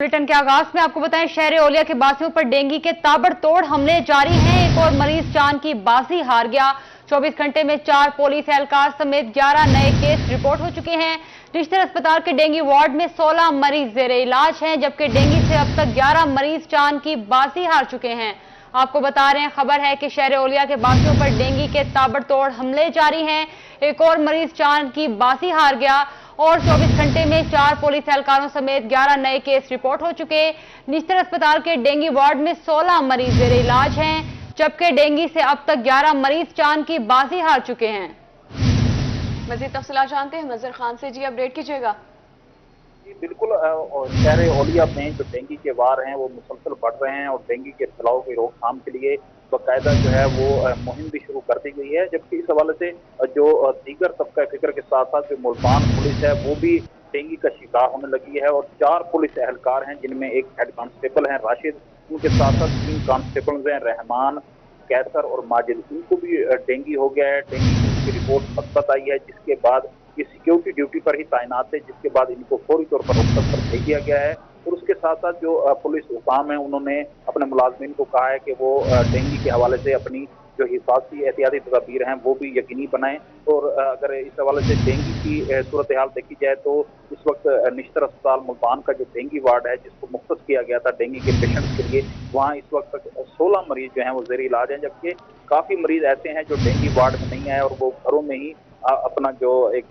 Bulletin के आगाज में आपको बताएं, शहर ओलिया के बासियों पर डेंगू के ताबड़तोड़ हमले जारी हैं। एक और मरीज जान की बाजी हार गया। 24 घंटे में 4 पुलिस एहलकार समेत 11 नए केस रिपोर्ट हो चुके हैं। रिश्तर अस्पताल के डेंगू वार्ड में 16 मरीज जेरे इलाज हैं, जबकि डेंगू से अब तक 11 मरीज जान की बाजी हार चुके हैं। आपको बता रहे हैं, खबर है कि शहर ओलिया के बासियों पर डेंगू के ताबड़तोड़ हमले जारी हैं। एक और मरीज जान की बाजी हार गया और 24 घंटे में 4 पुलिस एहलकारों समेत 11 नए केस रिपोर्ट हो चुके। निश्तर अस्पताल के डेंगू वार्ड में 16 मरीज जेरे इलाज हैं, जबकि डेंगू से अब तक 11 मरीज जान की बाजी हार चुके हैं। मजीद तफसीलात जानते हैं मजहर खान से। जी अपडेट कीजिएगा। जी बिल्कुल, शहर ओलिया में जो डेंगू के वार हैं वो मुसलसल बढ़ रहे हैं और डेंगू के फैलाव की रोकथाम के लिए बाकायदा जो है वो मुहिम भी शुरू कर दी गई है। जबकि इस हवाले से जो दीगर तबका फिक्र के साथ साथ जो मुल्तान पुलिस है वो भी डेंगू का शिकार होने लगी है और 4 पुलिस एहलकार हैं, जिनमें एक हेड कांस्टेबल हैं राशिद, उनके साथ साथ 3 कांस्टेबल हैं रहमान, कैसर और माजिद। इनको भी डेंगू हो गया है। डेंगू की रिपोर्ट मस्बत आई है, जिसके बाद ये सिक्योरिटी ड्यूटी पर ही तैनात है, जिसके बाद इनको फौरी तौर पर रुखसत पर भेज दिया गया है। और उसके साथ साथ जो पुलिस हुकाम है उन्होंने अपने मुलाजमीन को कहा है कि वो डेंगू के हवाले से अपनी जो हिफाजती एहतियाती तदाबीर हैं वो भी यकीनी बनाएं। और अगर इस हवाले से डेंगू की सूरत हाल देखी जाए तो इस वक्त निश्तर अस्पताल मुल्तान का जो डेंगू वार्ड है, जिसको मुख्तस किया गया था डेंगू के पेशेंट्स के लिए, वहाँ इस वक्त तक 16 मरीज जो हैं वो जेर इलाज हैं। जबकि काफ़ी मरीज ऐसे हैं जो डेंगू वार्ड में नहीं आए और वो घरों में ही अपना जो एक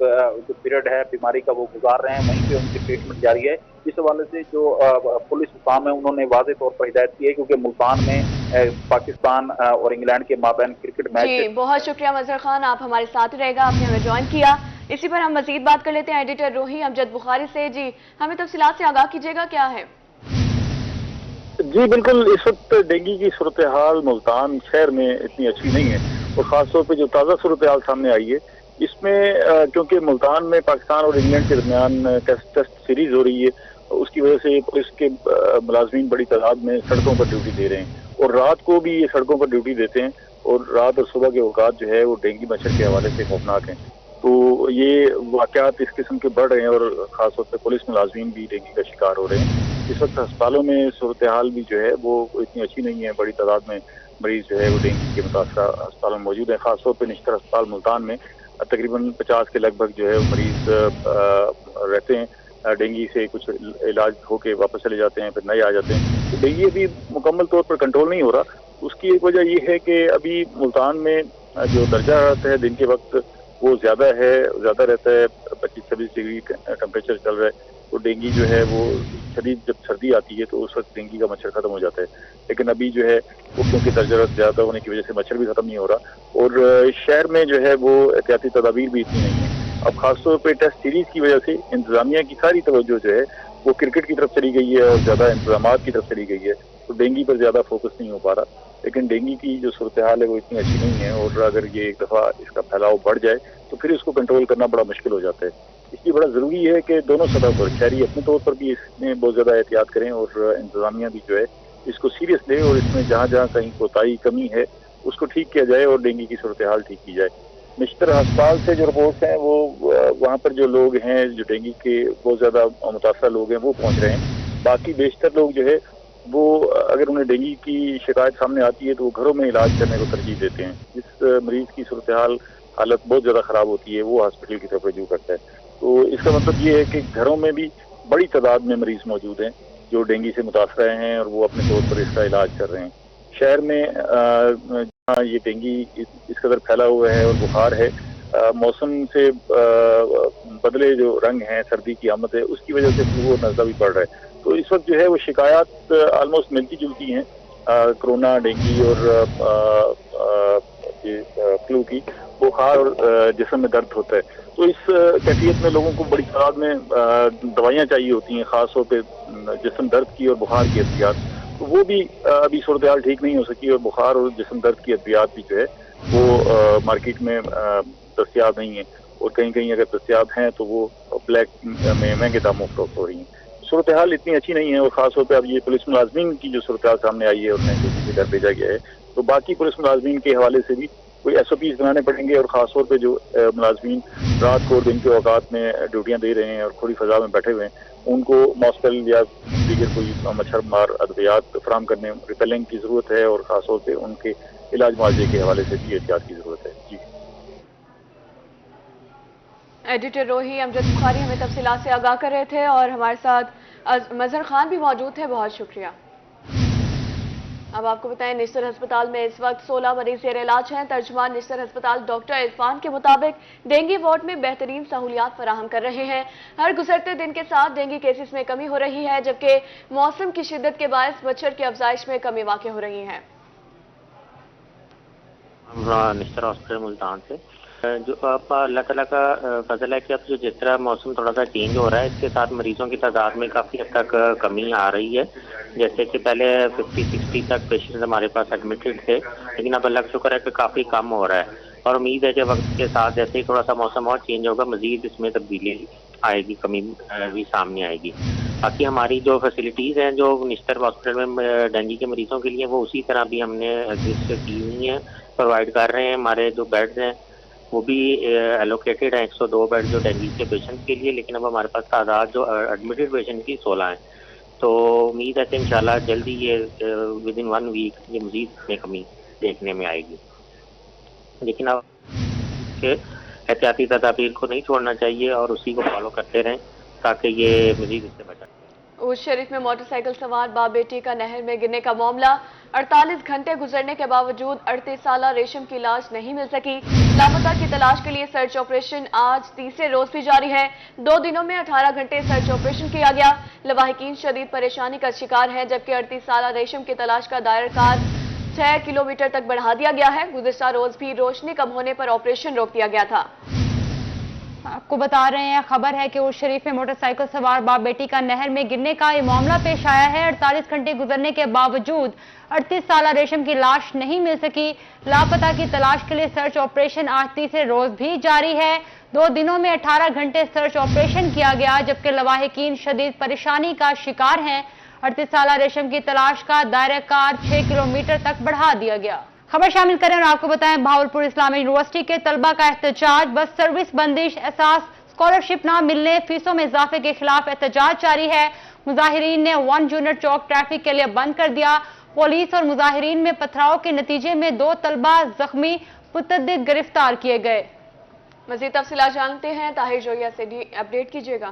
जो पीरियड है बीमारी का वो गुजार रहे हैं, वहीं पे उनकी ट्रीटमेंट जारी है। इस हवाले से जो पुलिस हुकाम है उन्होंने वाज़ेह तौर पर हिदायत की है, क्योंकि मुल्तान में पाकिस्तान और इंग्लैंड के माबैन क्रिकेट मैच। जी बहुत शुक्रिया मजहर खान, आप हमारे साथ ही रहेगा, आपने हमें ज्वाइन किया। इसी पर हम मजीद बात कर लेते हैं एडिटर रोही अमजद बुखारी से। जी हमें तफसीलात से आगाह कीजिएगा, क्या है? जी बिल्कुल, इस वक्त डेंगू की सूरत हाल मुल्तान शहर में इतनी अच्छी नहीं है और ख़ासतौर पर जो ताज़ा सूरत हाल सामने आई है इसमें क्योंकि मुल्तान में पाकिस्तान और इंग्लैंड के दरमियान टेस्ट सीरीज हो रही है, उसकी वजह से पुलिस के मुलाजमीन बड़ी तादाद में सड़कों पर ड्यूटी दे रहे हैं और रात को भी ये सड़कों पर ड्यूटी देते हैं और रात और सुबह के औकात जो है वो डेंगू मच्छर के हवाले से खौफनाक हैं। तो ये वाक़यात इस किस्म के बढ़ रहे हैं और ख़ासतौर पर पुलिस मुलाजमीन भी डेंगू का शिकार हो रहे हैं। इस वक्त अस्पतालों में सूरत हाल भी जो है वो इतनी अच्छी नहीं है। बड़ी तादाद में मरीज जो है वो डेंगू के मुतासरा अस्पतालों में मौजूद है। ख़ासतौर पर निश्तर अस्पताल मुल्तान में तकरीबन 50 के लगभग जो है मरीज रहते हैं। डेंगू से कुछ इलाज होके वापस चले जाते हैं, फिर नए आ जाते हैं। तो डेंगू अभी मुकम्मल तौर पर कंट्रोल नहीं हो रहा। उसकी एक वजह ये है कि अभी मुल्तान में जो दर्जा है दिन के वक्त वो ज़्यादा रहता है, 25-26 डिग्री टेम्परेचर चल रहा है। तो डेंगू जो है वो शदीद जब सर्दी आती है तो उस वक्त डेंगू का मच्छर खत्म हो जाता है। लेकिन अभी जो है वो क्योंकि दर्जा ज़्यादा होने की वजह से मच्छर भी खत्म नहीं हो रहा और शहर में जो है वो एहतियाती तदाबीर भी इतनी नहीं है। अब खासतौर पर टेस्ट सीरीज की वजह से इंतजामिया की सारी तवज्जो जो है वो क्रिकेट की तरफ चली गई है और ज़्यादा इंतजाम की तरफ चली गई है, तो डेंगू पर ज़्यादा फोकस नहीं हो पा रहा। लेकिन डेंगू की जो सूरत हाल है वो इतनी अच्छी नहीं है और अगर ये एक दफ़ा इसका फैलाव बढ़ जाए तो फिर इसको कंट्रोल करना बड़ा मुश्किल हो जाता है। इसलिए बड़ा ज़रूरी है कि दोनों सतह पर शहरी अपने तौर पर भी इसमें बहुत ज़्यादा एहतियात करें और इंतजामिया भी जो है इसको सीरियस ले और इसमें जहाँ जहाँ कहीं कोताही कमी है उसको ठीक किया जाए और डेंगू की सूरत हाल ठीक की जाए। निश्तर अस्पताल से जो रिपोर्ट्स हैं वो वहाँ पर जो लोग हैं जो डेंगू के बहुत ज़्यादा मुतासरा लोग हैं वो पहुँच रहे हैं। बाकी बेशतर लोग जो है वो अगर उन्हें डेंगू की शिकायत सामने आती है तो वो घरों में इलाज करने को तरजीह देते हैं। जिस मरीज़ की सूरत हालत बहुत ज़्यादा ख़राब होती है वो हॉस्पिटल की तरफ रजू करता है। तो इसका मतलब ये है कि घरों में भी बड़ी तादाद में मरीज़ मौजूद हैं जो डेंगू से मुतासरा हैं और वो अपने तौर पर इसका इलाज कर रहे हैं। शहर में जहाँ ये डेंगू इस कदर फैला हुआ है और बुखार है, मौसम से बदले जो रंग हैं, सर्दी की आमद है, उसकी वजह से फ्लू और नज़ला भी बढ़ रहा है। तो इस वक्त जो है वो शिकायत आलमोस्ट मिलती जुलती हैं, कोरोना, डेंगू और फ्लू की। बुखार और जिस्म में दर्द होता है। तो इस कैफियत में लोगों को बड़ी तादाद में दवाइयाँ चाहिए होती हैं, ख़ास तौर पर जिस्म दर्द की और बुखार की अद्वियात। तो वो भी अभी सूरत हाल ठीक नहीं हो सकी और बुखार और जिस्म दर्द की अद्वियात भी जो है वो मार्केट में दस्तियाब नहीं है और कहीं कहीं अगर दस्तियाब हैं तो वो ब्लैक में महंगे दामों फरोख्त हो रही हैं। सूरत हाल इतनी अच्छी नहीं है और ख़ास तौर पर अब ये पुलिस मुलाजमीन की जो सूरत हाल सामने आई है उन्हें किसी के घर भेजा गया है, तो बाकी पुलिस मुलाजमीन के हवाले से भी कोई SOPs बनाने पड़ेंगे और ख़ासतौर पे जो मुलाजमीन रात को और दिन के औकात में ड्यूटियाँ दे रहे हैं और खुली फ़ज़ा में बैठे हुए हैं उनको मॉस्टल या دیگر کوئی مچھر مار ادویات فراہم کرنے ریپیلنگ کی ضرورت ہے، اور خاص طور پہ ان کے علاج معالجے کے حوالے سے بھی احتیاط کی ضرورت ہے. جی ایڈیٹر روہی امجد بخاری ہمیں تفصیلات سے آگاہ کر رہے تھے، اور ہمارے ساتھ مظہر خان بھی موجود تھے. بہت شکریہ. اب آپ کو بتائیں، نشتر ہسپتال میں اس وقت 16 مریض زیر علاج ہیں. ترجمان نشتر ہسپتال ڈاکٹر عرفان کے مطابق ڈینگی وارڈ میں بہترین سہولیات فراہم کر رہے ہیں. ہر گزرتے دن کے ساتھ ڈینگی کیسز میں کمی ہو رہی ہے، جبکہ موسم کی شدت کے باعث مچھر کی افزائش میں کمی واقع ہو رہی ہے. ہم نشتر ہاسپٹل ملتان سے جو آپ اللہ تعالیٰ کا فضل ہے کہ اب جو جس طرح موسم تھوڑا سا چینج ہو رہا ہے، اس کے ساتھ مریضوں کی تعداد میں کافی حد تک کمی آ رہی ہے. جیسے کہ پہلے 50-60 تک پیشنٹ ہمارے پاس ایڈمٹڈ تھے، لیکن اب اللہ کا شکر ہے کہ کافی کم ہو رہا ہے، اور امید ہے کہ وقت کے ساتھ جیسے ہی تھوڑا سا موسم اور چینج ہوگا مزید اس میں تبدیلی آئے گی، کمی بھی سامنے آئے گی. باقی ہماری جو فیسلٹیز ہیں جو نشتر ہاسپٹل میں ڈینگی کے مریضوں کے لیے، وہ اسی طرح بھی ہم نے ایگزسٹ کی ہوئی ہیں، پرووائڈ کر رہے ہیں. ہمارے جو بیڈز ہیں وہ بھی ایلوکیٹڈ ہیں 102 بیڈ جو ڈینگی کے پیشنٹ کے لیے، لیکن اب ہمارے پاس تعداد جو ایڈمٹڈ پیشنٹ کی 16 ہیں. تو امید ہے کہ انشاءاللہ جلدی یہ ود ان 1 ویک یہ مزید میں کمی دیکھنے میں آئے گی. لیکن اب کہ احتیاطی تدابیر کو نہیں چھوڑنا چاہیے اور اسی کو فالو کرتے رہیں تاکہ یہ مزید اس سے بچا. اوس شریف میں موٹر سائیکل سوار باپ بیٹی کا نہر میں گرنے کا معاملہ. 48 گھنٹے گزرنے کے باوجود 38 سالہ ریشم کی لاش نہیں مل سکی. لاپتہ کی تلاش کے لیے سرچ آپریشن آج تیسرے روز بھی جاری ہے. 2 دنوں میں 18 گھنٹے سرچ آپریشن کیا گیا. لواحقین شدید پریشانی کا شکار ہیں، جبکہ 38 سالہ ریشم کی تلاش کا دائرہ کار 6 کلومیٹر تک بڑھا دیا گیا ہے. گزشتہ روز بھی روشنی کم ہونے پر آپریشن روک دیا گیا تھا. آپ کو بتا رہے ہیں، خبر ہے کہ اوس شریف میں موٹر سائیکل سوار باپ بیٹی کا نہر میں گرنے کا یہ معاملہ پیش آیا ہے. 48 گھنٹے گزرنے کے باوجود 38 سالہ ریشم کی لاش نہیں مل سکی. لاپتہ کی تلاش کے لیے سرچ آپریشن آج تیسرے روز بھی جاری ہے. 2 دنوں میں 18 گھنٹے سرچ آپریشن کیا گیا، جبکہ لواحقین شدید پریشانی کا شکار ہیں. 38 سالہ ریشم کی تلاش کا دائرہ کار 6 کلومیٹر تک بڑھا دیا گیا. خبر شامل کریں اور آپ کو بتائیں، بہاولپور اسلامی یونیورسٹی کے طلبہ کا احتجاج. بس سروس بندش، احساس اسکالرشپ نہ ملنے، فیسوں میں اضافے کے خلاف احتجاج جاری ہے. مظاہرین نے 1 یونٹ چوک ٹریفک کے لیے بند کر دیا. پولیس اور مظاہرین میں پتھراؤ کے نتیجے میں 2 طلبہ زخمی، متعدد گرفتار کیے گئے. مزید تفصیلات جانتے ہیں، طاہر جویا سے بھی اپڈیٹ کیجیے گا.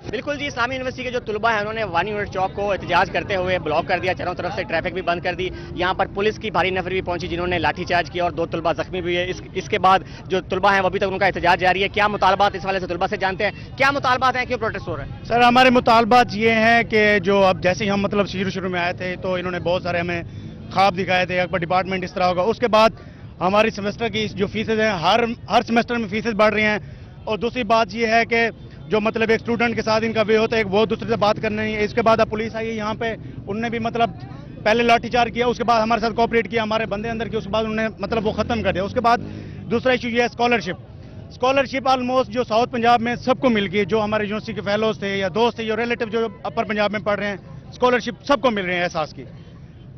بالکل جی، اسلامی یونیورسٹی کے جو طلبہ ہیں انہوں نے 1 یونٹ چوک کو احتجاج کرتے ہوئے بلاک کر دیا. چاروں طرف سے ٹریفک بھی بند کر دی. یہاں پر پولیس کی بھاری نفر بھی پہنچی جنہوں نے لاٹھی چارج کیا اور 2 طلبہ زخمی بھی ہوئے. اس کے بعد جو طلبہ ہیں وہ ابھی تک ان کا احتجاج جاری ہے. کیا مطالبات اس والے سے طلبہ سے جانتے ہیں؟ کیا مطالبات ہیں، کیوں پروٹیسٹ ہو رہا ہے؟ سر، ہمارے مطالبات یہ ہیں کہ جو اب جیسے ہی ہم مطلب شروع میں آئے تھے تو انہوں نے بہت سارے ہمیں خواب دکھائے تھے کہ ڈپارٹمنٹ اس طرح ہوگا. اس کے بعد ہماری سیمسٹر کی جو فیسز ہیں ہر سیمسٹر میں فیسز بڑھ رہی ہیں. اور دوسری بات یہ ہے کہ جو مطلب ایک اسٹوڈنٹ کے ساتھ ان کا وے ہوتا ہے وہ دوسرے سے بات کرنا نہیں ہے. اس کے بعد اب پولیس آئی ہے یہاں پہ، انہوں نے بھی مطلب پہلے لاٹھی چارج کیا، اس کے بعد ہمارے ساتھ کوآپریٹ کیا، ہمارے بندے اندر کیے، اس کے بعد انہوں نے مطلب وہ ختم کر دیا. اس کے بعد دوسرا ایشو یہ ہے اسکالرشپ آلموسٹ جو ساؤتھ پنجاب میں سب کو مل گئی. جو ہمارے یونیورسٹی کے فیلوز تھے یا دوست تھے یا ریلیٹیو جو اپر پنجاب میں پڑھ رہے ہیں، اسکالرشپ سب کو مل رہے ہیں. احساس کی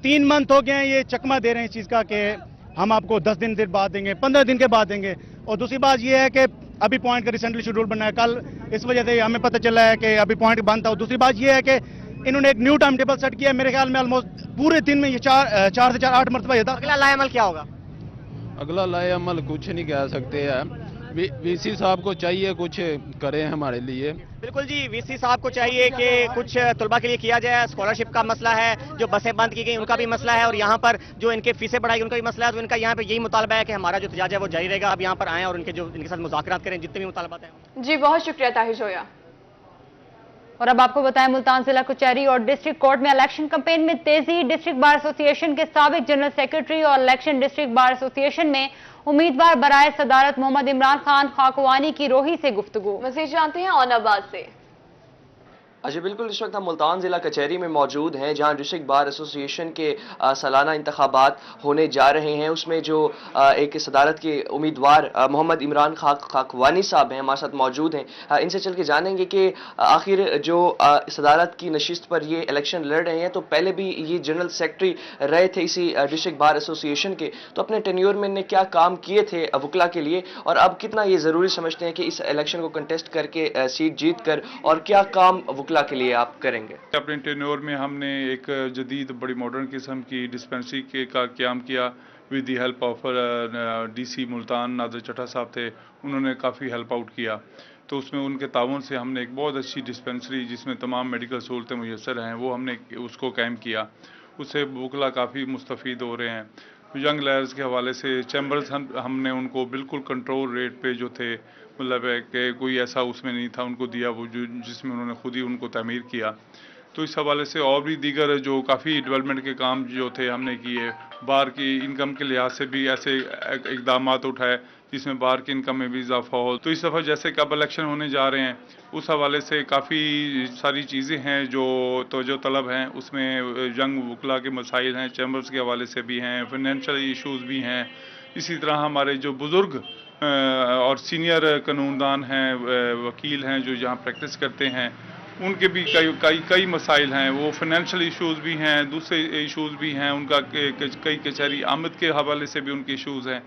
3 منتھ ہو گئے ہیں یہ چکمہ دے رہے ہیں اس چیز کا کہ ہم آپ کو 10 دن بعد دیں گے، 15 دن کے بعد دیں گے. اور دوسری بات یہ ہے کہ ابھی پوائنٹ کا ریسنٹلی شیڈول بنا ہے، کل اس وجہ سے ہمیں پتہ چلا ہے کہ ابھی پوائنٹ بند تھا. اور دوسری بات یہ ہے کہ انہوں نے ایک نیو ٹائم ٹیبل سیٹ کیا ہے. میرے خیال میں آلموسٹ پورے دن میں یہ 4 سے 8 مرتبہ یہ تھا. اگلا لائے عمل کیا ہوگا؟ اگلا لائے عمل کچھ نہیں کہہ سکتے ہیں. وی سی صاحب کو چاہیے کچھ کریں ہمارے لیے. بالکل جی، وی سی صاحب کو چاہیے کہ کچھ طلبہ کے لیے کیا جائے. اسکالرشپ کا مسئلہ ہے، جو بسیں بند کی گئی ان کا بھی مسئلہ ہے، اور یہاں پر جو ان کے فیسیں بڑھائی ان کا بھی مسئلہ ہے. تو ان کا یہاں پہ یہی مطالبہ ہے کہ ہمارا جو احتجاج ہے وہ جاری رہے گا. اب یہاں پر آئیں اور ان کے ساتھ مذاکرات کریں جتنے بھی مطالبات ہیں. جی بہت شکریہ طاہر جویا. اور اب آپ کو بتائیں، ملتان ضلع کچہری اور ڈسٹرکٹ کورٹ میں الیکشن کمپین میں تیزی. ڈسٹرکٹ بار ایسوسی ایشن کے سابق جنرل سیکرٹری اور الیکشن ڈسٹرکٹ بار ایسوسی ایشن میں امیدوار برائے صدارت محمد عمران خان خاکوانی کی روحی سے گفتگو. مزید جانتے ہیں اون آباد سے. جی بالکل، اس وقت ہم ملتان ضلع کچہری میں موجود ہیں جہاں ڈسٹرکٹ بار ایسوسی ایشن کے سالانہ انتخابات ہونے جا رہے ہیں. اس میں جو ایک صدارت کے امیدوار محمد عمران خاکوانی صاحب ہیں ہمارے ساتھ موجود ہیں. ان سے چل کے جانیں گے کہ آخر جو صدارت کی نشست پر یہ الیکشن لڑ رہے ہیں تو پہلے بھی یہ جنرل سیکرٹری رہے تھے اسی ڈسٹرکٹ بار ایسوسی ایشن کے، تو اپنے ٹینیور میں نے کیا کام کیے تھے وکلا کے لیے اور اب کتنا یہ ضروری سمجھتے ہیں کہ اس الیکشن کو کنٹیسٹ کر کے سیٹ جیت کر اور کیا کام وکلا वकला के लिए आप करेंगे? अपने टेन्योर में हमने एक जदीद बड़ी मॉडर्न किस्म की डिस्पेंसरी का क़याम किया with the help of DC Multan Nadir Chatta साहब थे, उन्होंने काफ़ी हेल्प आउट किया। तो उसमें उनके ताउन से हमने एक बहुत अच्छी डिस्पेंसरी जिसमें तमाम मेडिकल सहूलतें मुयसर हैं वो हमने उसको कायम किया। उससे वकला काफ़ी मुस्तफ़ीद हो रहे हैं। यंग लायर्स के हवाले से चैम्बर्स हमने उनको बिल्कुल कंट्रोल रेट पे जो थे, मतलब है कि कोई ऐसा उसमें नहीं था उनको दिया वो जो जिसमें उन्होंने खुद ही उनको तामीर किया। तो इस हवाले से और भी दीगर जो काफ़ी डेवलपमेंट के काम जो थे हमने किए। बाहर की इनकम के लिहाज से भी ऐसे इकदाम उठाए जिसमें बाहर की इनकम में भी इजाफा हो। तो इस दफ़ा जैसे कब इलेक्शन होने जा रहे हैं उस हवाले से काफ़ी सारी चीज़ें हैं जो तलब हैं, उसमें यंग वकला के मसाइल हैं, चैम्बर्स के हवाले से भी हैं, फाइनेंशियल इशूज़ भी हैं। इसी तरह हमारे जो बुज़ुर्ग और सीनियर कानूनदान हैं, वकील हैं जो यहाँ प्रैक्टिस करते हैं, उनके भी कई मसाइल हैं। वो फाइनेंशियल इश्यूज़ भी हैं, दूसरे इश्यूज़ भी हैं, उनका कई कचहरी आमद के हवाले से भी उनके इश्यूज़ हैं।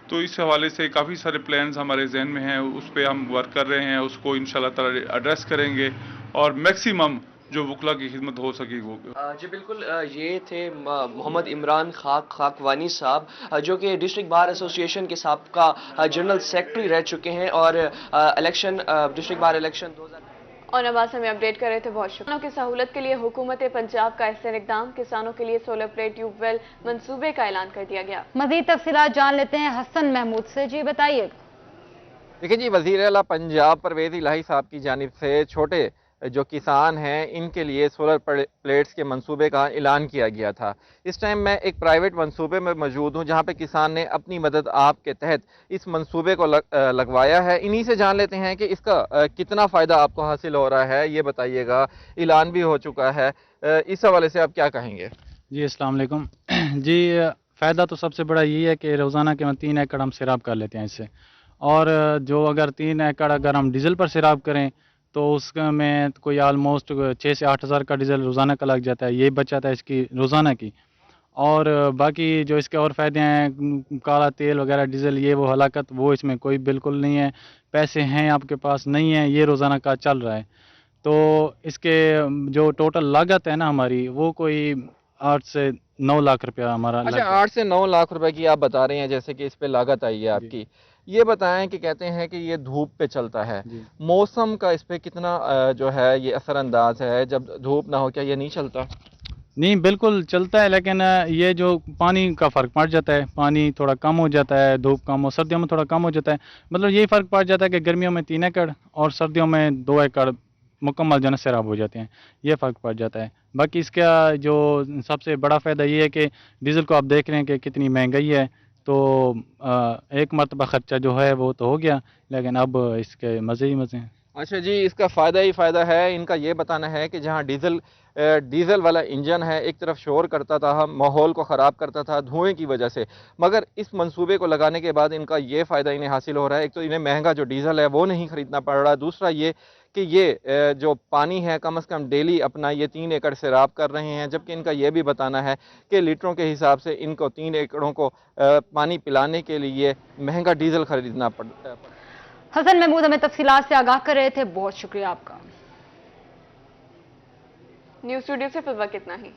तो इस हवाले से काफ़ी सारे प्लान्स हमारे जहन में हैं, उस पर हम वर्क कर रहे हैं, उसको इंशाल्लाह ताला एड्रेस करेंगे और मैक्सिमम जो वकला की खिदमत हो सके वो। जी बिल्कुल, ये थे मोहम्मद इमरान खाकवानी साहब जो कि डिस्ट्रिक्ट बार एसोसिएशन के साबका जनरल सेक्रेटरी रह चुके हैं और डिस्ट्रिक्ट बार इलेक्शन 2000 और नवाज हमें अपडेट कर रहे थे। बहुत शुक्रिया। किसानों की सहूलत के लिए हुकूमत पंजाब का अहसन इक़दाम, किसानों के लिए सोलर प्लेट ट्यूबवेल मंसूबे का ऐलान कर दिया गया। मजीद तफसीलात जान लेते हैं हसन महमूद से। जी बताइए। देखिए जी, वज़ीर आला पंजाब परवेज़ इलाही साहब की जानिब से छोटे जो किसान हैं इनके लिए सोलर प्लेट्स के मंसूबे का ऐलान किया गया था। इस टाइम मैं एक प्राइवेट मंसूबे में मौजूद हूं जहां पे किसान ने अपनी मदद आप के तहत इस मंसूबे को लगवाया है। इन्हीं से जान लेते हैं कि इसका कितना फ़ायदा आपको हासिल हो रहा है, ये बताइएगा। ऐलान भी हो चुका है, इस हवाले से आप क्या कहेंगे? जी अस्सलाम वालेकुम। जी फ़ायदा तो सबसे बड़ा यही है कि रोज़ाना के 3 एकड़ हम सैराब कर लेते हैं इससे, और जो अगर 3 एकड़ अगर हम डीजल पर सैराब करें तो उसमें कोई आलमोस्ट 6 से 8 हज़ार का डीजल रोज़ाना का लग जाता है। ये बचाता है इसकी रोज़ाना की। और बाकी जो इसके और फ़ायदे हैं, काला तेल वगैरह डीजल ये वो हलाकत, वो इसमें कोई बिल्कुल नहीं है। पैसे हैं आपके पास, नहीं है, ये रोज़ाना का चल रहा है। तो इसके जो टोटल लागत है ना हमारी, वो कोई 8 से 9 लाख रुपया हमारा। अच्छा, 8 से 9 लाख रुपए की आप बता रहे हैं जैसे कि इस पे लागत आई है आपकी। ये बताएं कि कहते हैं कि ये धूप पे चलता है, मौसम का इस पे कितना जो है ये असरअंदाज है? जब धूप ना हो क्या ये नहीं चलता? नहीं, बिल्कुल चलता है, लेकिन ये जो पानी का फ़र्क पड़ जाता है, पानी थोड़ा कम हो जाता है, धूप कम हो, सर्दियों में थोड़ा कम हो जाता है। मतलब यही फ़र्क पड़ जाता है कि गर्मियों में 3 एकड़ और सर्दियों में 2 एकड़ मुकम्मल जो है सैराब हो जाते हैं, ये फ़र्क पड़ जाता है। बाकी इसका जो सबसे बड़ा फ़ायदा ये है कि डीज़ल को आप देख रहे हैं कि कितनी महंगाई है, तो एक मरतबा ख़र्चा जो है वो तो हो गया, लेकिन अब इसके मज़े ही मज़े हैं। अच्छा जी, इसका फ़ायदा ही फ़ायदा है। इनका ये बताना है कि जहाँ डीज़ल वाला इंजन है एक तरफ शोर करता था, माहौल को ख़राब करता था धुएं की वजह से, मगर इस मंसूबे को लगाने के बाद इनका ये फ़ायदा इन्हें हासिल हो रहा है। एक तो इन्हें महंगा जो डीज़ल है वो नहीं ख़रीदना पड़ रहा, दूसरा ये कि ये जो पानी है कम से कम डेली अपना ये 3 एकड़ सैराब कर रहे हैं, जबकि इनका ये भी बताना है कि लीटरों के हिसाब से इनको 3 एकड़ों को पानी पिलाने के लिए महंगा डीज़ल ख़रीदना पड़ता है। हसन महमूद हमें तफसीलात से आगाह कर रहे थे, बहुत शुक्रिया आपका। न्यूज़ स्टूडियो से फिर वक्त इतना ही।